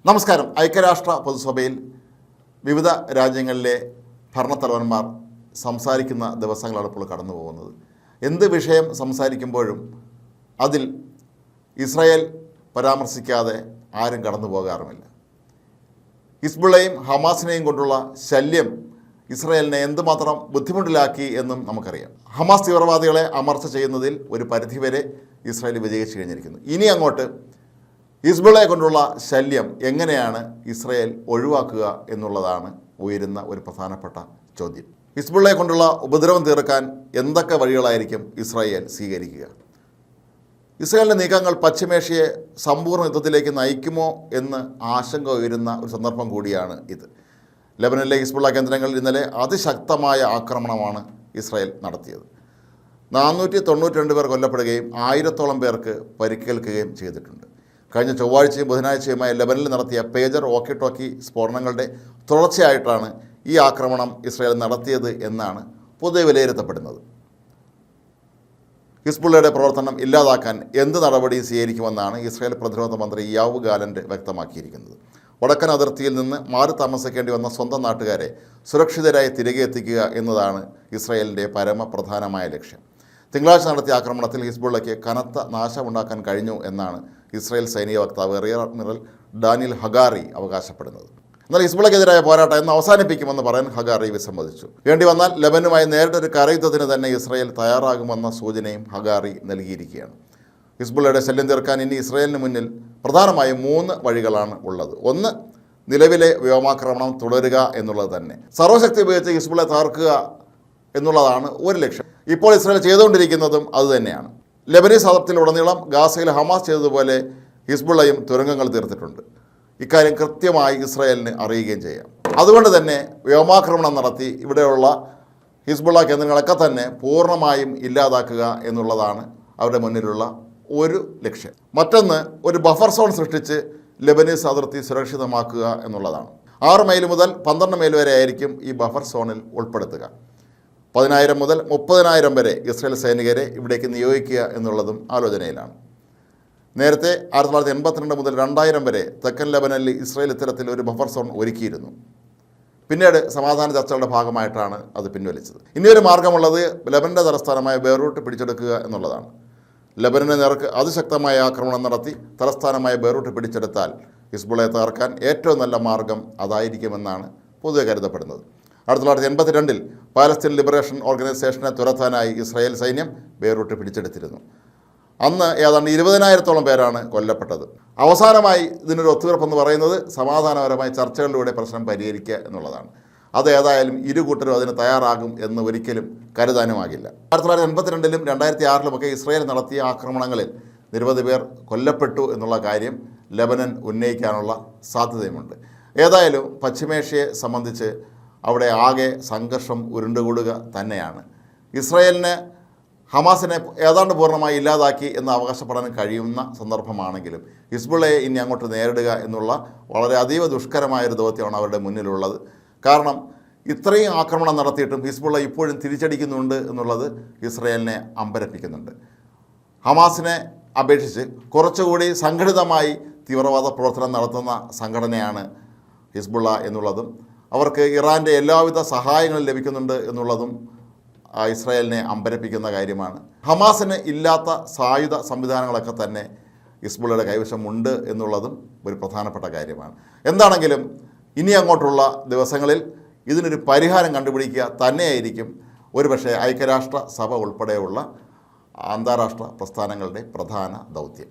നമസ്കാരം. ഐക്യരാഷ്ട്ര പൊതുസഭയിൽ വിവിധ രാജ്യങ്ങളിലെ ഭരണത്തലവന്മാർ സംസാരിക്കുന്ന ദിവസങ്ങളാണ് ഇപ്പോൾ കടന്നു പോകുന്നത്. എന്ത് വിഷയം സംസാരിക്കുമ്പോഴും അതിൽ ഇസ്രായേൽ പരാമർശിക്കാതെ ആരും കടന്നു പോകാറുമില്ല. ഹിസ്ബുള്ളയും ഹമാസിനെയും കൊണ്ടുള്ള ശല്യം ഇസ്രായേലിനെ എന്തുമാത്രം ബുദ്ധിമുട്ടിലാക്കി എന്നും നമുക്കറിയാം. ഹമാസ് തീവ്രവാദികളെ അമർച്ച ചെയ്യുന്നതിൽ ഒരു പരിധിവരെ ഇസ്രായേൽ വിജയിച്ചു കഴിഞ്ഞിരിക്കുന്നു. ഇനി അങ്ങോട്ട് ഹിസ്ബുള്ളയെ കൊണ്ടുള്ള ശല്യം എങ്ങനെയാണ് ഇസ്രായേൽ ഒഴിവാക്കുക എന്നുള്ളതാണ് ഉയരുന്ന ഒരു പ്രധാനപ്പെട്ട ചോദ്യം. ഹിസ്ബുള്ളയെ കൊണ്ടുള്ള ഉപദ്രവം തീർക്കാൻ എന്തൊക്കെ വഴികളായിരിക്കും ഇസ്രായേൽ സ്വീകരിക്കുക? ഇസ്രായേലിൻ്റെ നീക്കങ്ങൾ പശ്ചിമേഷ്യയെ സമ്പൂർണ്ണ യുദ്ധത്തിലേക്ക് നയിക്കുമോ എന്ന് ആശങ്ക ഉയരുന്ന ഒരു സന്ദർഭം കൂടിയാണ് ഇത്. ലെബനനിലെ ഹിസ്ബുള്ള കേന്ദ്രങ്ങളിൽ ഇന്നലെ അതിശക്തമായ ആക്രമണമാണ് ഇസ്രായേൽ നടത്തിയത്. 492 പേർ കൊല്ലപ്പെടുകയും 1000-ഓളം പേർക്ക് പരിക്കേൽക്കുകയും ചെയ്തിട്ടുണ്ട്. കഴിഞ്ഞ ചൊവ്വാഴ്ചയും ബുധനാഴ്ചയുമായി ലെബനനിൽ നടത്തിയ പേജർ വോക്കി ടോക്കി സ്ഫോടനങ്ങളുടെ തുടർച്ചയായിട്ടാണ് ഈ ആക്രമണം ഇസ്രായേൽ നടത്തിയത് എന്നാണ് പൊതുവെ വിലയിരുത്തപ്പെടുന്നത്. ഹിസ്ബുള്ളയുടെ പ്രവർത്തനം ഇല്ലാതാക്കാൻ എന്ത് നടപടി സ്വീകരിക്കുമെന്നാണ് ഇസ്രായേൽ പ്രതിരോധ മന്ത്രി യോവ് ഗാലന്റ് വ്യക്തമാക്കിയിരിക്കുന്നത്. വടക്കൻ അതിർത്തിയിൽ നിന്ന് മാറി താമസിക്കേണ്ടി വന്ന സ്വന്തം നാട്ടുകാരെ സുരക്ഷിതരായി തിരികെ എത്തിക്കുക എന്നതാണ് ഇസ്രായേലിൻ്റെ പരമപ്രധാനമായ ലക്ഷ്യം. തിങ്കളാഴ്ച നടത്തിയ ആക്രമണത്തിൽ ഹിസ്ബുള്ളയ്ക്ക് കനത്ത നാശമുണ്ടാക്കാൻ കഴിഞ്ഞു എന്നാണ് ഇസ്രായേൽ സൈനിക വക്താവ് റിയർ അഡ്മിറൽ ഡാനിയൽ ഹഗാറി അവകാശപ്പെടുന്നത്. എന്നാൽ ഹിസ്ബുള്ളയ്ക്കെതിരായ പോരാട്ടം എന്ന് അവസാനിപ്പിക്കുമെന്ന് പറയാൻ ഹഗാറി വിസമ്മതിച്ചു. വേണ്ടി വന്നാൽ ലെബനുമായി നേരിട്ടൊരു കരയുദ്ധത്തിന് തന്നെ ഇസ്രായേൽ തയ്യാറാകുമെന്ന സൂചനയും ഹഗാറി നൽകിയിരിക്കുകയാണ്. ഹിസ്ബുള്ളയുടെ ശല്യം തീർക്കാൻ ഇനി ഇസ്രായേലിന് മുന്നിൽ പ്രധാനമായും 3 വഴികളാണ് ഉള്ളത്. ഒന്ന്, നിലവിലെ വ്യോമാക്രമണം തുടരുക എന്നുള്ളത് തന്നെ. സർവ്വശക്തി ഉപയോഗിച്ച് ഹിസ്ബുള്ളയെ തകർക്കുക എന്നുള്ളതാണ് ഒരു ലക്ഷ്യം. ഇപ്പോൾ ഇസ്രായേൽ ചെയ്തുകൊണ്ടിരിക്കുന്നതും അതുതന്നെയാണ്. ലെബനീസ് അതിർത്തിയിലുടനീളം ഗാസയിൽ ഹമാസ് ചെയ്തതുപോലെ ഹിസ്ബുള്ളയും തുരങ്കങ്ങൾ തീർത്തിട്ടുണ്ട്. ഇക്കാര്യം കൃത്യമായി ഇസ്രായേലിന് അറിയുകയും ചെയ്യാം. അതുകൊണ്ട് തന്നെ വ്യോമാക്രമണം നടത്തി ഇവിടെയുള്ള ഹിസ്ബുള്ള കേന്ദ്രങ്ങളൊക്കെ തന്നെ പൂർണ്ണമായും ഇല്ലാതാക്കുക എന്നുള്ളതാണ് അവരുടെ മുന്നിലുള്ള ഒരു ലക്ഷ്യം. മറ്റൊന്ന്, ഒരു ബഫർ സോൺ സൃഷ്ടിച്ച് ലെബനീസ് അതിർത്തി സുരക്ഷിതമാക്കുക എന്നുള്ളതാണ്. 6 മൈൽ മുതൽ 12 മൈൽ വരെ ആയിരിക്കും ഈ ബഫർ സോണിൽ ഉൾപ്പെടുത്തുക. 10,000 മുതൽ 30,000 വരെ ഇസ്രായേൽ സൈനികരെ ഇവിടേക്ക് നിയോഗിക്കുക എന്നുള്ളതും ആലോചനയിലാണ്. നേരത്തെ 1982 മുതൽ 2000 വരെ തെക്കൻ ലെബനനിൽ ഇസ്രായേൽ ഇത്തരത്തിൽ ഒരു ബഫർ സോൺ ഒരുക്കിയിരുന്നു. പിന്നീട് സമാധാന ചർച്ചകളുടെ ഭാഗമായിട്ടാണ് അത് പിൻവലിച്ചത്. ഇനിയൊരു മാർഗമുള്ളത് ലെബനൻ്റെ തലസ്ഥാനമായ ബെയ്റൂട്ട് പിടിച്ചെടുക്കുക എന്നുള്ളതാണ്. ലെബനന് നേർക്ക് അതിശക്തമായ ആക്രമണം നടത്തി തലസ്ഥാനമായ ബെയ്റൂട്ട് പിടിച്ചെടുത്താൽ ഹിസ്ബുള്ളയെ തകർക്കാൻ ഏറ്റവും നല്ല മാർഗം അതായിരിക്കുമെന്നാണ് പൊതുവെ കരുതപ്പെടുന്നത്. 1982 പാലസ്തീൻ ലിബറേഷൻ ഓർഗനൈസേഷനെ തുരത്താനായി ഇസ്രായേൽ സൈന്യം ബെയ്റൂട്ട് പിടിച്ചെടുത്തിരുന്നു. അന്ന് ഏതാണ്ട് 20,000-ഓളം പേരാണ് കൊല്ലപ്പെട്ടത്. അവസാനമായി ഇതിനൊരു ഒത്തുതീർപ്പെന്ന് പറയുന്നത് സമാധാനപരമായ ചർച്ചകളിലൂടെ പ്രശ്നം പരിഹരിക്കുക എന്നുള്ളതാണ്. അത് ഏതായാലും ഇരു കൂട്ടരും അതിന് തയ്യാറാകും എന്ന് ഒരിക്കലും കരുതാനുമാകില്ല. 1982-ലും 2006-ലുമൊക്കെ ഇസ്രായേൽ നടത്തിയ ആക്രമണങ്ങളിൽ നിരവധി പേർ കൊല്ലപ്പെട്ടു എന്നുള്ള കാര്യം ലെബനൻ ഉന്നയിക്കാനുള്ള സാധ്യതയുമുണ്ട്. ഏതായാലും പശ്ചിമേഷ്യയെ സംബന്ധിച്ച് അവിടെ ആകെ സംഘർഷം ഉരുണ്ടുകൂടുക തന്നെയാണ്. ഇസ്രായേലിന് ഹമാസിനെ ഏതാണ്ട് പൂർണ്ണമായി ഇല്ലാതാക്കി എന്ന് അവകാശപ്പെടാൻ കഴിയുന്ന സന്ദർഭമാണെങ്കിലും ഹിസ്ബുള്ളയെ ഇനി അങ്ങോട്ട് നേരിടുക എന്നുള്ള വളരെ അതീവ ദുഷ്കരമായൊരു ദൗത്യമാണ് അവരുടെ മുന്നിലുള്ളത്. കാരണം ഇത്രയും ആക്രമണം നടത്തിയിട്ടും ഹിസ്ബുള്ള ഇപ്പോഴും തിരിച്ചടിക്കുന്നുണ്ട് എന്നുള്ളത് ഇസ്രായേലിനെ അമ്പരപ്പിക്കുന്നുണ്ട്. ഹമാസിനെ അപേക്ഷിച്ച് കുറച്ചുകൂടി സംഘടിതമായി തീവ്രവാദ പ്രവർത്തനം നടത്തുന്ന സംഘടനയാണ് ഹിസ്ബുള്ള എന്നുള്ളതും അവർക്ക് ഇറാൻ്റെ എല്ലാവിധ സഹായങ്ങളും ലഭിക്കുന്നുണ്ട് എന്നുള്ളതും ഇസ്രായേലിനെ അമ്പരപ്പിക്കുന്ന കാര്യമാണ്. ഹമാസിന് ഇല്ലാത്ത സായുധ സംവിധാനങ്ങളൊക്കെ തന്നെ ഹിസ്ബുള്ളയുടെ കൈവശമുണ്ട് എന്നുള്ളതും ഒരു പ്രധാനപ്പെട്ട കാര്യമാണ്. എന്താണെങ്കിലും ഇനി അങ്ങോട്ടുള്ള ദിവസങ്ങളിൽ ഇതിനൊരു പരിഹാരം കണ്ടുപിടിക്കുക തന്നെയായിരിക്കും ഒരുപക്ഷെ ഐക്യരാഷ്ട്ര സഭ ഉൾപ്പെടെയുള്ള അന്താരാഷ്ട്ര പ്രസ്ഥാനങ്ങളുടെ പ്രധാന ദൗത്യം.